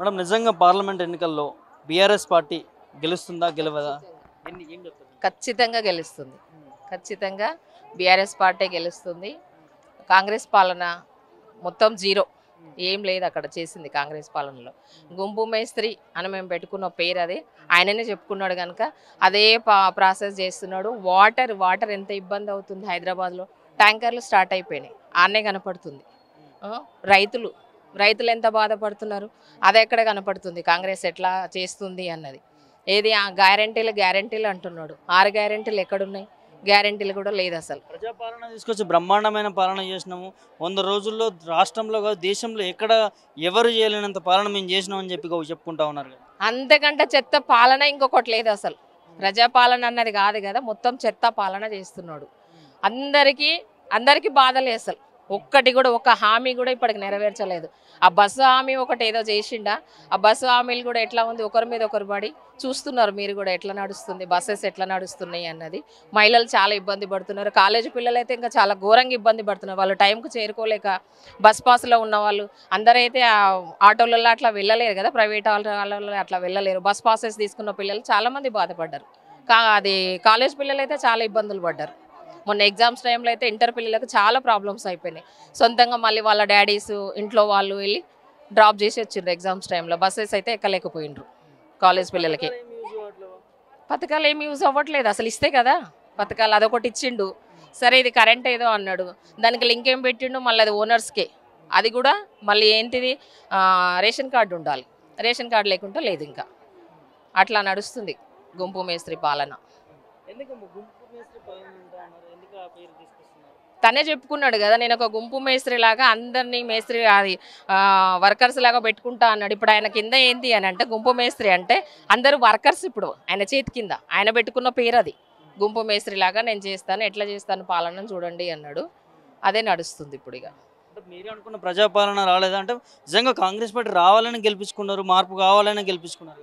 Madam నిజంగా parliament ఎన్నికల్లో BRS party గెలుస్తుందా గెలవదా? ఏం చెప్తారు? ఖచ్చితంగా గెలుస్తుంది. ఖచ్చితంగా బీఆర్ఎస్ పార్టీ గెలుస్తుంది. కాంగ్రెస్ పాలన మొత్తం జీరో, ఏం లేదు అక్కడ చేసింది కాంగ్రెస్ పాలనలో. గుంపు మేస్త్రి అని మేము పెట్టుకున్న పేరు అది, ఆయననే చెప్పుకున్నాడు కనుక అదే ప్రాసెస్ చేస్తున్నాడు. వాటర్ ఎంత ఇబ్బంది అవుతుంది హైదరాబాద్లో, ట్యాంకర్లు స్టార్ట్ అయిపోయినాయి, ఆనే కనపడుతుంది. రైతులు ఎంత బాధపడుతున్నారు, అది ఎక్కడ కనపడుతుంది కాంగ్రెస్ ఎట్లా చేస్తుంది అన్నది. ఏది గ్యారెంటీలు అంటున్నాడు, 6 గ్యారెంటీలు ఎక్కడున్నాయి? గ్యారెంటీలు కూడా లేదు అసలు. ప్రజాపాలన తీసుకొచ్చి బ్రహ్మాండమైన పాలన చేసినాము, 100 రోజుల్లో రాష్ట్రంలో కాదు దేశంలో ఎక్కడ ఎవరు చేయలేనంత పాలన మేము చేసినామని చెప్పి చెప్పుకుంటా ఉన్నారు కదా. అంతకంటే చెత్త పాలన ఇంకొకటి లేదు అసలు. ప్రజాపాలన అన్నది కాదు కదా, మొత్తం చెత్త పాలన చేస్తున్నాడు. అందరికీ బాధలే అసలు. ఒక్కటి కూడా, ఒక్క హామీ కూడా ఇప్పటికి నెరవేర్చలేదు. ఆ బస్సు హామీ ఒకటి ఏదో చేసిండా, ఆ బస్సు హామీలు కూడా ఎట్లా ఉంది, ఒకరి మీద ఒకరు పడి చూస్తున్నారు మీరు కూడా ఎట్లా నడుస్తుంది, బస్సెస్ ఎట్లా నడుస్తున్నాయి అన్నది. మహిళలు చాలా ఇబ్బంది పడుతున్నారు, కాలేజీ పిల్లలు అయితే ఇంకా చాలా ఘోరంగా ఇబ్బంది పడుతున్నారు. వాళ్ళు టైంకు చేరుకోలేక బస్ పాస్లో ఉన్న వాళ్ళు అందరైతే ఆటోలలో అట్లా వెళ్ళలేరు కదా, ప్రైవేట్ ఆటోలలో అట్లా వెళ్ళలేరు. బస్ పాసెస్ తీసుకున్న పిల్లలు చాలామంది బాధపడ్డారు. అది కాలేజ్ పిల్లలు అయితే చాలా ఇబ్బందులు పడ్డారు. మొన్న ఎగ్జామ్స్ టైంలో అయితే ఇంటర్ పిల్లలకు చాలా ప్రాబ్లమ్స్ అయిపోయినాయి. సొంతంగా మళ్ళీ వాళ్ళ డాడీస్ ఇంట్లో వాళ్ళు వెళ్ళి డ్రాప్ చేసి వచ్చిండ్రు ఎగ్జామ్స్ టైంలో. బస్సెస్ అయితే ఎక్కలేకపోయినరు కాలేజ్ పిల్లలకి. పథకాలు ఏమి యూజ్ అవ్వట్లేదు అసలు. ఇస్తే కదా పథకాలు, అదొకటి ఇచ్చిండు. సరే ఇది కరెంట్ ఏదో అన్నాడు, దానికి లింక్ ఏం పెట్టిండు, మళ్ళీ అది ఓనర్స్కే. అది కూడా మళ్ళీ ఏంటిది, రేషన్ కార్డు ఉండాలి, రేషన్ కార్డు లేకుండా లేదు. ఇంకా అట్లా నడుస్తుంది గుంపు మేస్త్రి పాలన. తనే చెప్పుకున్నాడు కదా, నేను ఒక గుంపు మేస్త్రి లాగా అందరినీ మేస్త్రి అది వర్కర్స్ లాగా పెట్టుకుంటా అన్నాడు. ఇప్పుడు ఆయన కింద ఏంటి అని అంటే, గుంపు మేస్త్రి అంటే అందరూ వర్కర్స్. ఇప్పుడు ఆయన చేతి కింద ఆయన పెట్టుకున్న పేరు అది. గుంపు మేస్త్రి లాగా నేను చేస్తాను, ఎట్లా చేస్తాను పాలన చూడండి అన్నాడు. అదే నడుస్తుంది ఇప్పుడు. ఇక మీరు అనుకున్న ప్రజాపాలన రాలేదా అంటే, నిజంగా కాంగ్రెస్ పార్టీ రావాలని గెలిపించుకున్నారు, మార్పు కావాలని గెలిపించుకున్నారు.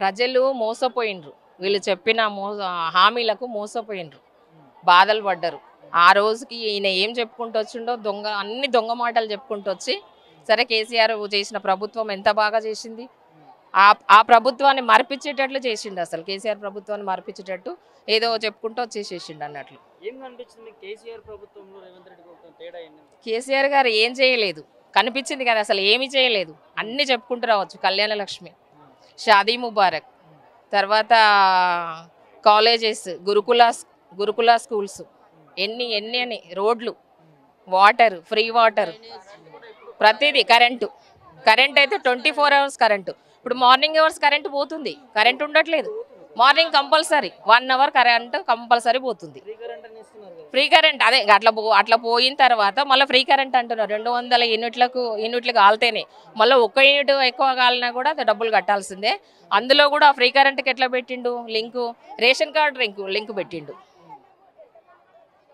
ప్రజలు మోసపోయినరు, వీళ్ళు చెప్పిన హామీలకు మోసపోయినరు, బాధలు పడ్డరు. ఆ రోజుకి ఈయన ఏం చెప్పుకుంటూ వచ్చిండో, అన్ని దొంగ మాటలు చెప్పుకుంటూ వచ్చి, సరే కేసీఆర్ చేసిన ప్రభుత్వం ఎంత బాగా చేసింది, ఆ ప్రభుత్వాన్ని మరిపించేటట్లు చేసిండు. అసలు కేసీఆర్ ప్రభుత్వాన్ని మరిపించేటట్టు ఏదో చెప్పుకుంటూ వచ్చేసేసిండు అన్నట్లు. కేసీఆర్ గారు ఏం చేయలేదు కనిపించింది కదా, అసలు ఏమీ చేయలేదు. అన్నీ చెప్పుకుంటూ రావచ్చు. కళ్యాణ లక్ష్మి, షాదీ ముబారక్, తర్వాత కాలేజెస్, గురుకుల స్కూల్స్, ఎన్ని అని, రోడ్లు, వాటర్, ఫ్రీ వాటర్, ప్రతిదీ. కరెంట్ అయితే 24 hours కరెంటు. ఇప్పుడు మార్నింగ్ అవర్స్ కరెంటు పోతుంది, కరెంట్ ఉండట్లేదు. Morning compulsory 1 hour current compulsory పోతుంది. ఫ్రీ కరెంట్ అదే అట్లా పోయిన తర్వాత మళ్ళీ ఫ్రీ కరెంట్ అంటున్నారు. 200 యూనిట్లు కాలితేనే, మళ్ళీ 1 యూనిట్ ఎక్కువ కాలినా కూడా డబ్బులు కట్టాల్సిందే. అందులో కూడా ఫ్రీ కరెంట్కి ఎట్లా పెట్టిండు లింకు, రేషన్ కార్డు లింక్ పెట్టిండు.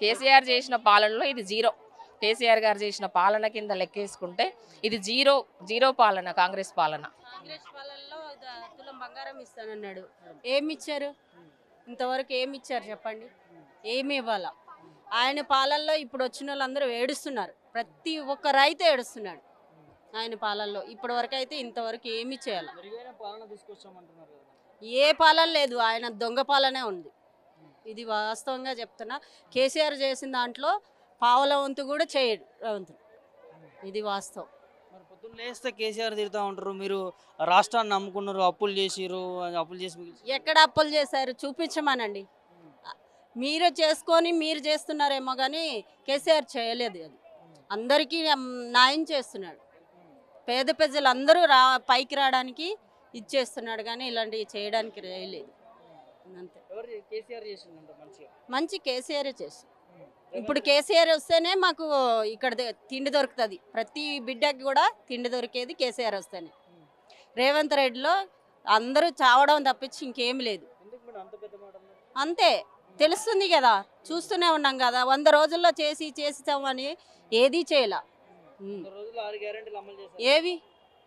కేసీఆర్ చేసిన పాలనలో ఇది జీరో. కేసీఆర్ గారు చేసిన పాలన కింద లెక్కేసుకుంటే ఇది జీరో పాలన, కాంగ్రెస్ పాలన. కాంగ్రెస్ పాలనలో తులం బంగారం ఇస్తానన్నాడు, ఏమి ఇచ్చారు? ఇంతవరకు ఏమి ఇచ్చారు చెప్పండి? ఏమి ఇవ్వాలా? ఆయన పాలనలో ఇప్పుడు వచ్చిన వాళ్ళందరూ ఏడుస్తున్నారు, ప్రతి ఒక్క రైతు ఏడుస్తున్నాడు ఆయన పాలనలో. ఇప్పటి వరకు అయితే ఇంతవరకు ఏమి చేయాలి? ఏ పాలన లేదు, ఆయన దొంగ పాలనే ఉంది. ఇది వాస్తవంగా చెప్తున్నా. కేసీఆర్ చేసిన దాంట్లో పావుల వంతు కూడా చేయడు రేవంత్. ఇది వాస్తవం. మరి పొద్దున్న లేస్తే కేసీఆర్ తిరుగుతూ ఉంటారు, మీరు రాష్ట్రాన్ని నమ్ముకున్నారు, అప్పులు చేసి ఎక్కడ అప్పులు చేశారు చూపించమనండి. మీరు చేసుకొని మీరు చేస్తున్నారేమో కానీ కేసీఆర్ చేయలేదు. అది అందరికీ న్యాయం చేస్తున్నాడు. పేద ప్రజలు అందరూ పైకి రావడానికి ఇచ్చేస్తున్నాడు, కానీ ఇలాంటివి చేయడానికి లేదు. అంతే. మంచి కేసీఆర్ చేసి, ఇప్పుడు కేసీఆర్ వస్తేనే మాకు ఇక్కడ తిండి దొరుకుతుంది. ప్రతి బిడ్డకి కూడా తిండి దొరికేది కేసీఆర్ వస్తేనే. రేవంత్ రెడ్డిలో అందరూ చావడం తప్పించి ఇంకేమి లేదు. అంతే తెలుస్తుంది కదా, చూస్తూనే ఉన్నాం కదా. 100 రోజుల్లో చేసామని ఏదీ చేయలే. ఏవి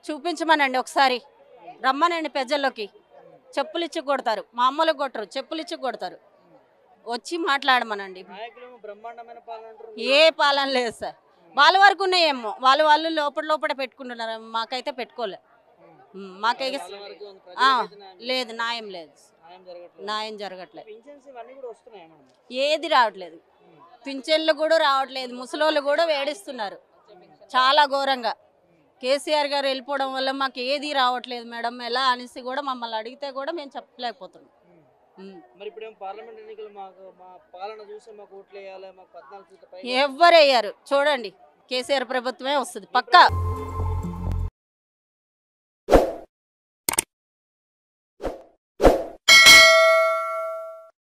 చూపించమనండి ఒకసారి, రమ్మనండి ప్రజల్లోకి. చెప్పులు ఇచ్చి కొడతారు, మామూలుగా కొట్టరు, చెప్పులు ఇచ్చి కొడతారు. వచ్చి మాట్లాడమనండి. ఏ పాలన లేదు సార్. వాళ్ళ వరకు ఉన్నాయేమో, వాళ్ళు లోపల పెట్టుకుంటున్నారు, మాకైతే పెట్టుకోలే. మాకు చాలా వరకు ఉంది. ఆ, ప్రజలకైతే న్యాయం లేదు న్యాయం లేదు, న్యాయం జరగట్లేదు. న్యాయం జరగట్లేదు, పింఛన్స్ ఇవన్నీ కూడా వస్తున్నాయా మేడం? ఏది రావట్లేదు, పింఛన్లు కూడా రావట్లేదు, ముసలోళ్ళు కూడా వేడిస్తున్నారు చాలా ఘోరంగా. కేసీఆర్ గారు వెళ్ళిపోవడం వల్ల మాకు ఏది రావట్లేదు మేడం, ఎలా అనేసి కూడా మమ్మల్ని అడిగితే కూడా మేము చెప్పలేకపోతున్నాం. మరి ఇప్పుడు ఏం పార్లమెంట్ ఎన్నికలు మాకు మా పాలన చూస్తే మాకు ఓట్లు వేయాలి, మాకు 14 సీట్ల పైన ఎవ్వరయ్యారు చూడండి, కేసీఆర్ ప్రభుత్వమే వస్తుంది పక్కా.